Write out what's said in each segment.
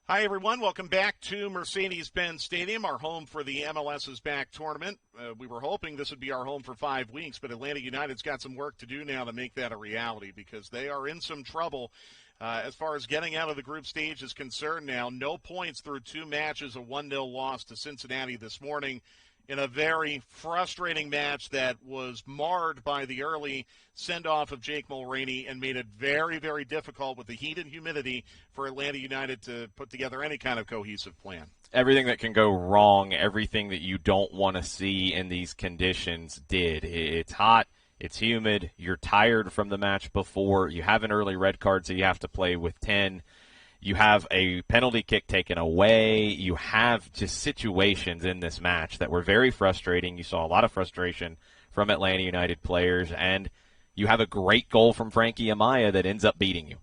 Hi, everyone. Welcome back to Mercedes-Benz Stadium, our home for the MLS's Back tournament. We were hoping this would be our home for 5 weeks, but Atlanta United's got some work to do now to make that a reality because they are in some trouble as far as getting out of the group stage is concerned now. No points through 2 matches, a 1-0 loss to Cincinnati this morning in a very frustrating match that was marred by the early send-off of Jake Mulroney and made it very, very difficult with the heat and humidity for Atlanta United to put together any kind of cohesive plan. Everything that can go wrong, everything that you don't want to see in these conditions did. It's hot, it's humid, you're tired from the match before, you have an early red card, so you have to play with 10. You have a penalty kick taken away. You have just situations in this match that were very frustrating. You saw a lot of frustration from Atlanta United players, and you have a great goal from Frankie Amaya that ends up beating you.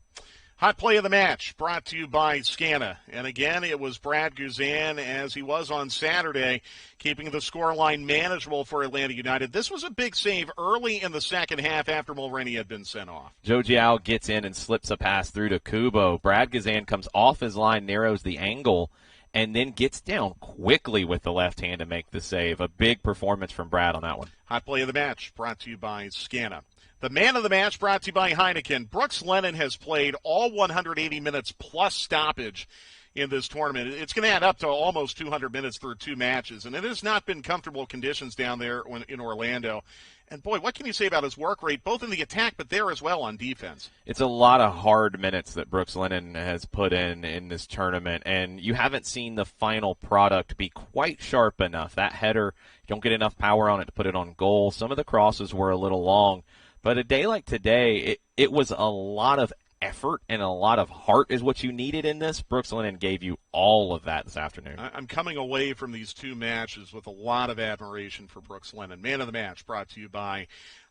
Hot play of the match brought to you by Scana. And again, it was Brad Guzan, as he was on Saturday, keeping the scoreline manageable for Atlanta United. This was a big save early in the second half after Mulroney had been sent off. Joe Giao gets in and slips a pass through to Kubo. Brad Guzan comes off his line, narrows the angle, and then gets down quickly with the left hand to make the save. A big performance from Brad on that one. Hot play of the match brought to you by Scana. The man of the match brought to you by Heineken. Brooks Lennon has played all 180 minutes plus stoppage in this tournament. It's going to add up to almost 200 minutes through 2 matches, and it has not been comfortable conditions down there in Orlando. And, boy, what can you say about his work rate, both in the attack but there as well on defense? It's a lot of hard minutes that Brooks Lennon has put in this tournament, and you haven't seen the final product be quite sharp enough. That header, you don't get enough power on it to put it on goal. Some of the crosses were a little long. But a day like today, it was a lot of effort and a lot of heart is what you needed in this. Brooks Lennon gave you all of that this afternoon. I'm coming away from these 2 matches with a lot of admiration for Brooks Lennon. Man of the match brought to you by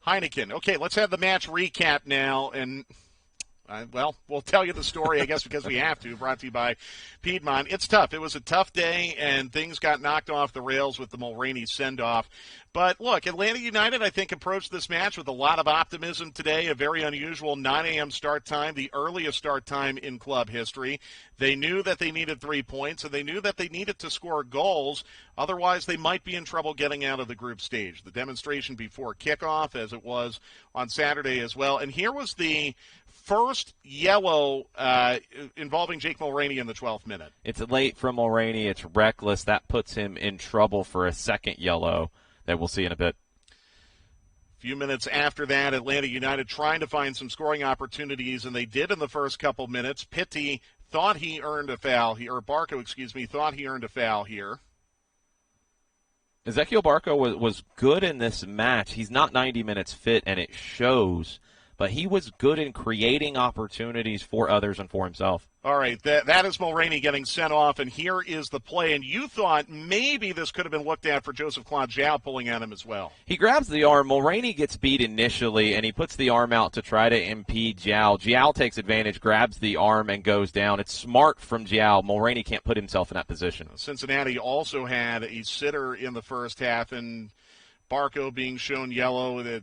Heineken. Okay, let's have the match recap now. And, well, we'll tell you the story, I guess, because we have to. Brought to you by Piedmont. It's tough. It was a tough day, and things got knocked off the rails with the Mulroney send-off. But, look, Atlanta United, I think, approached this match with a lot of optimism today, a very unusual 9 a.m. start time, the earliest start time in club history. They knew that they needed 3 points, and they knew that they needed to score goals. Otherwise, they might be in trouble getting out of the group stage. The demonstration before kickoff, as it was on Saturday as well. And here was the first yellow involving Jake Mulroney in the 12th minute. It's late from Mulroney. It's reckless. That puts him in trouble for a second yellow that we'll see in a bit. A few minutes after that, Atlanta United trying to find some scoring opportunities, and they did in the first couple minutes. Pitti thought he earned a foul here, or Barco, thought he earned a foul here. Ezequiel Barco was good in this match. He's not 90 minutes fit, and it shows, but he was good in creating opportunities for others and for himself. All right, that is Mulroney getting sent off, and here is the play. And you thought maybe this could have been looked at for Joseph Claude João pulling at him as well. He grabs the arm. Mulroney gets beat initially, and he puts the arm out to try to impede João. João takes advantage, grabs the arm, and goes down. It's smart from João. Mulroney can't put himself in that position. Cincinnati also had a sitter in the first half, and Barco being shown yellow.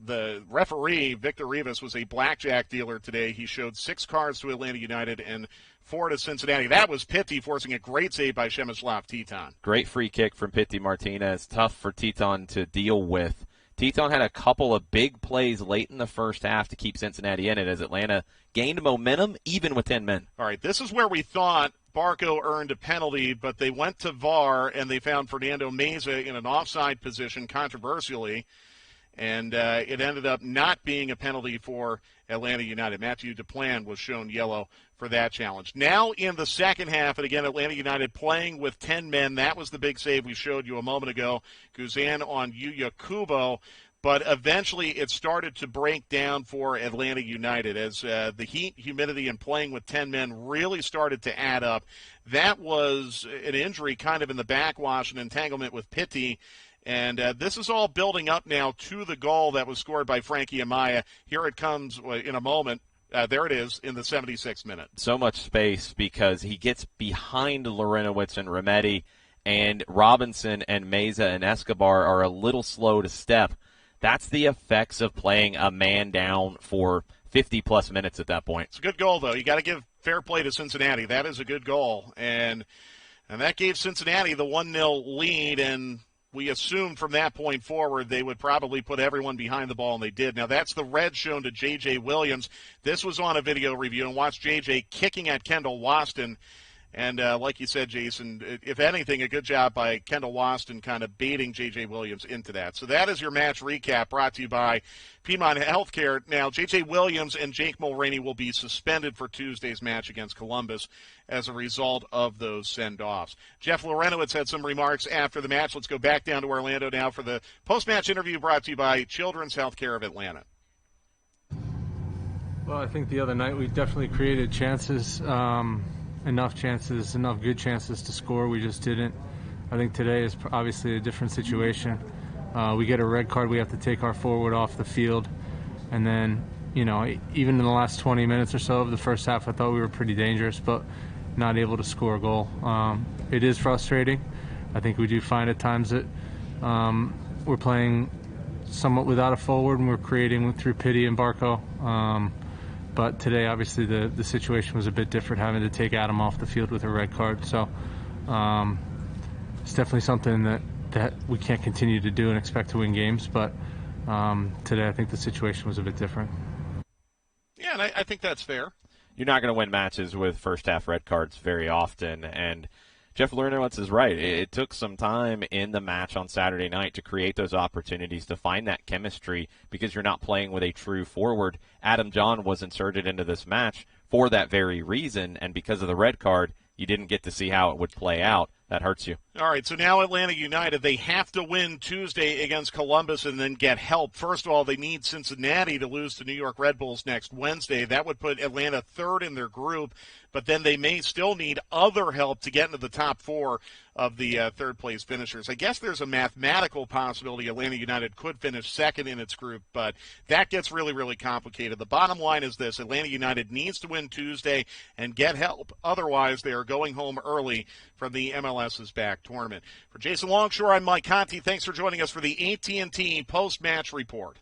The referee, Victor Rivas, was a blackjack dealer today. He showed 6 cards to Atlanta United and 4 to Cincinnati. That was Pitti forcing a great save by Przemysław Tytoń. Great free kick from Pitti Martinez. Tough for Tytoń to deal with. Tytoń had a couple of big plays late in the first half to keep Cincinnati in it as Atlanta gained momentum even with 10 men. All right, this is where we thought Barco earned a penalty, but they went to VAR and they found Fernando Meza in an offside position controversially. And it ended up not being a penalty for Atlanta United. Mathieu Duplan was shown yellow for that challenge. Now in the second half, and again, Atlanta United playing with 10 men. That was the big save we showed you a moment ago. Guzan on Yuya Kubo. But eventually it started to break down for Atlanta United as the heat, humidity, and playing with 10 men really started to add up. That was an injury kind of in the backwash, an entanglement with Pitti. And this is all building up now to the goal that was scored by Frankie Amaya. Here it comes in a moment. There it is in the 76th minute. So much space because he gets behind Larentowicz and Remedi, and Robinson and Meza and Escobar are a little slow to step. That's the effects of playing a man down for 50-plus minutes at that point. It's a good goal, though. You got to give fair play to Cincinnati. That is a good goal. And that gave Cincinnati the 1-0 lead, and we assumed from that point forward they would probably put everyone behind the ball, and they did. Now, that's the red shown to J.J. Williams. This was on a video review, and watch J.J. kicking at Kendall Waston. And like you said, Jason, if anything, a good job by Kendall Waston kind of baiting J.J. Williams into that. So that is your match recap brought to you by Piedmont Healthcare. Now, J.J. Williams and Jake Mulroney will be suspended for Tuesday's match against Columbus as a result of those send-offs. Jeff Larentowicz had some remarks after the match. Let's go back down to Orlando now for the post-match interview brought to you by Children's Healthcare of Atlanta. Well, I think the other night we definitely created chances. Enough good chances to score. We just didn't. I think today is obviously a different situation. We get a red card, we have to take our forward off the field. And then, even in the last 20 minutes or so of the first half, I thought we were pretty dangerous, but not able to score a goal. It is frustrating. I think we do find at times that we're playing somewhat without a forward, and we're creating through Pity and Barco. But today, obviously, the situation was a bit different, having to take Adam off the field with a red card. So it's definitely something that we can't continue to do and expect to win games. But today, I think the situation was a bit different. Yeah, and I think that's fair. You're not going to win matches with first-half red cards very often, and Jeff Larentowicz is right. It took some time in the match on Saturday night to create those opportunities, to find that chemistry, because you're not playing with a true forward. Adam John was inserted into this match for that very reason, and because of the red card, you didn't get to see how it would play out. That hurts you. All right, so now Atlanta United, they have to win Tuesday against Columbus and then get help. First of all, they need Cincinnati to lose to New York Red Bulls next Wednesday. That would put Atlanta third in their group, but then they may still need other help to get into the top four of the third-place finishers. I guess there's a mathematical possibility Atlanta United could finish second in its group, but that gets really, really complicated. The bottom line is this: Atlanta United needs to win Tuesday and get help. Otherwise, they are going home early from the MLS's back tournament. For Jason Longshore, I'm Mike Conti. Thanks for joining us for the AT&T post-match report.